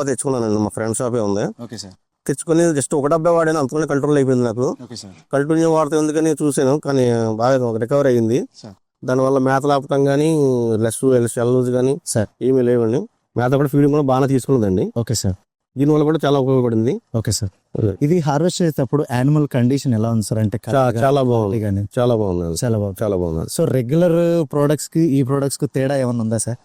తెచ్చుకున్నానండి, మా ఫ్రెండ్ షాపే ఉంది. Okay sir. తెచ్చుకుని జస్ట్ ఒక డబ్బా వాడాను, అంతలోనే కంట్రోల్ అయిపోయింది నాకు. Okay sir. కంటిన్యూ వాడితే ఎందుకని చూసాను, కానీ బాగా రికవర్ అయ్యింది. సార్. దానివల్ల మేత లాపటం కానీ సెల్ లూజ్ కానీ సార్ ఏమీ లేవండి. మేత కూడా ఫీడింగ్ కూడా బాగా తీసుకున్నదండి. Okay sir. దీనివల్ల కూడా చాలా ఉపయోగపడింది. Okay sir. ఇది హార్వెస్ట్ చేసేటప్పుడు యానిమల్ కండిషన్ ఎలా ఉంది సార్? అంటే చాలా బాగుంది, కానీ చాలా బాగుంది, చాలా బాగుంది, చాలా బాగుంది. సో రెగ్యులర్ ప్రోడక్ట్స్ కి ఈ ప్రోడక్ట్స్ కు తేడా ఏమన్నా ఉందా సార్?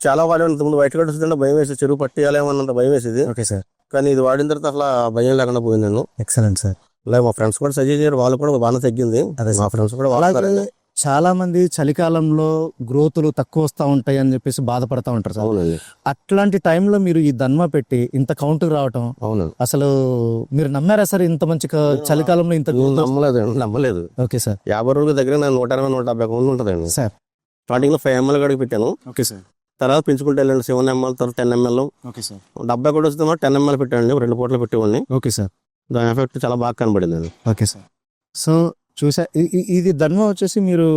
చాలా వాడాను. ఇంతకుముందు వైట్ కట్ వస్తుంటే భయం వేసేది, చెరువు పట్టేయాలేమన్నంత భయం వేసేది. Okay sir. కానీ ఇది వాడిన తర్వాత అసలు భయం లేకుండా పోయింది. Excellent sir. అలాగే మా ఫ్రెండ్స్ కూడా సజెస్ట్ చేయరు, వాళ్ళు కూడా బాగా తగ్గింది. అదే మా ఫ్రెండ్స్ కూడా అలాగే చాలా మంది చలికాలంలో గ్రోత్లు తక్కువ వస్తూ ఉంటాయి అని చెప్పేసి బాధపడతా ఉంటారు సార్. అవునండి. అట్లాంటి టైంలో మీరు ఈ దన్మ పెట్టి ఇంత కౌంట్ రావటం, అవునండి, అసలు మీరు నమ్మారా సార్? ఇంత మంచి చలికాలంలో ఇంత నమ్మలేదు. Okay sir. 50 రోజుల దగ్గర 180, 150 కౌంట్లు ఉంటుందండి సార్. స్టార్టింగ్ లో 5 ml కాడికి పెట్టాను. Okay sir. తర్వాత పెంచుకుంటే వెళ్ళండి 7 ml, తర్వాత 10 ml. Okay sir. 70 కూడా వస్తే 10 ml పెట్టండి, 2 పూటలు పెట్టేవాడిని. Okay sir. దాని ఎఫెక్ట్ చాలా బాగా కనబడింది. Okay sir. సో చూసా, ఇది ధర్మం వచ్చేసి మీరు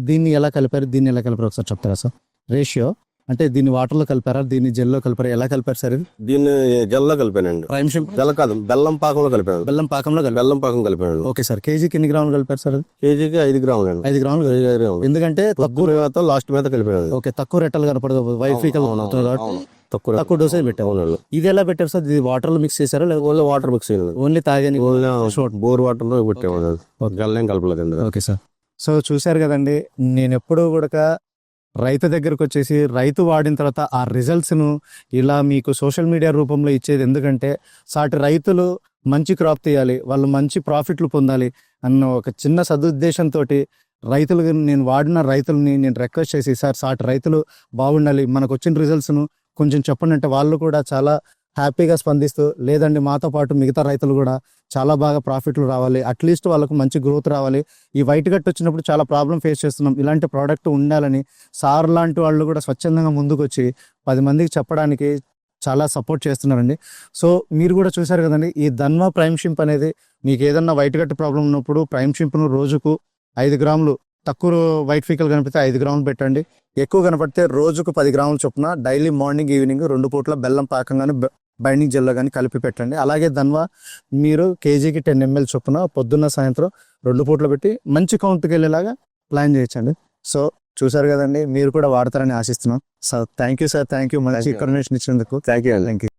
దీన్ని ఎలా కలిపారు, దీన్ని ఎలా కలిపారు ఒకసారి చెప్తారా సార్? రేషియో అంటే దీన్ని వాటర్లో కలిపారా, దీన్ని జెల్లో కలిపారా, ఎలా కలిపారు సార్? ఇది దీన్ని జెల్లో కలిపానండి. ప్రైమ్ షిప్ జెల్ కాదు, బెల్లం పాకంలో కలిపాను. బెల్లం పాకంలో కలిపారు. బెల్లం పాకం కలిపాను. Okay sir. కేజీకి ఎన్ని గ్రాములు కలిపారు సార్? కేజీకి 5 గ్రాములు అండి. 5 గ్రాములు. ఎందుకంటే తక్కువ మేత లాస్ట్ మీద కలిపాను. ఓకే, తక్కువ రెట్టలు కనపడదు, వైఫీకల్ తక్కువ డోసేజ్ పెట్టారు. ఇది ఎలా పెట్టారు సార్? ఇది వాటర్ లో మిక్స్ చేశారా లేదా ఓన్లీ వాటర్ మిక్స్ అయ్యింది? ఓన్లీ తాగని బోర్ వాటర్ లో పెట్టాము, గల్లేం కలపలేదు. Okay sir. సో చూశారు కదండి, నేను ఎప్పుడూ కూడా రైతు దగ్గరకు వచ్చేసి రైతు వాడిన తర్వాత ఆ రిజల్ట్స్ను ఇలా మీకు సోషల్ మీడియా రూపంలో ఇచ్చేది ఎందుకంటే సాటి రైతులు మంచి క్రాప్ తీయాలి, వాళ్ళు మంచి ప్రాఫిట్లు పొందాలి అన్న ఒక చిన్న సదుద్దేశంతో రైతులు, నేను వాడిన రైతులని నేను రిక్వెస్ట్ చేసి, సార్ సాటి రైతులు బాగుండాలి, మనకు వచ్చిన రిజల్ట్స్ను కొంచెం చెప్పండి అంటే వాళ్ళు కూడా చాలా హ్యాపీగా స్పందిస్తూ, లేదండి మాతో పాటు మిగతా రైతులు కూడా చాలా బాగా ప్రాఫిట్లు రావాలి, అట్లీస్ట్ వాళ్ళకు మంచి గ్రోత్ రావాలి, ఈ వైట్ గట్ వచ్చినప్పుడు చాలా ప్రాబ్లం ఫేస్ చేస్తున్నాం, ఇలాంటి ప్రోడక్ట్ ఉండాలని సార్ లాంటి వాళ్ళు కూడా స్వచ్ఛందంగా ముందుకు వచ్చి 10 మందికి చెప్పడానికి చాలా సపోర్ట్ చేస్తున్నారండి. సో మీరు కూడా చూసారు కదండి, ఈ ధన్వ ప్రైమ్ షింప్ అనేది మీకు ఏదన్నా వైట్ గట్ ప్రాబ్లం ఉన్నప్పుడు ప్రైమ్ షింప్ను రోజుకు 5 గ్రాములు, తక్కువ వైట్ ఫీకల్ కనిపిస్తే 5 గ్రాములు పెట్టండి, ఎక్కువ కనపడితే రోజుకు 10 గ్రాముల చొప్పున డైలీ మార్నింగ్ ఈవినింగ్ 2 పూట్ల బెల్లం పాకం కానీ బైండింగ్ జెల్లో కానీ కలిపి పెట్టండి. అలాగే ధన్వ మీరు కేజీకి 10 ml చొప్పున పొద్దున్న సాయంత్రం 2 పూట్ల పెట్టి మంచి కౌంట్కి వెళ్ళేలాగా ప్లాన్ చేయొచ్చండి. సో చూసారు కదండి, మీరు కూడా వాడతారని ఆశిస్తున్నాం. So thank you sir, thank you, మంచి ఇన్ఫర్మేషన్ ఇచ్చినందుకు. Thank you.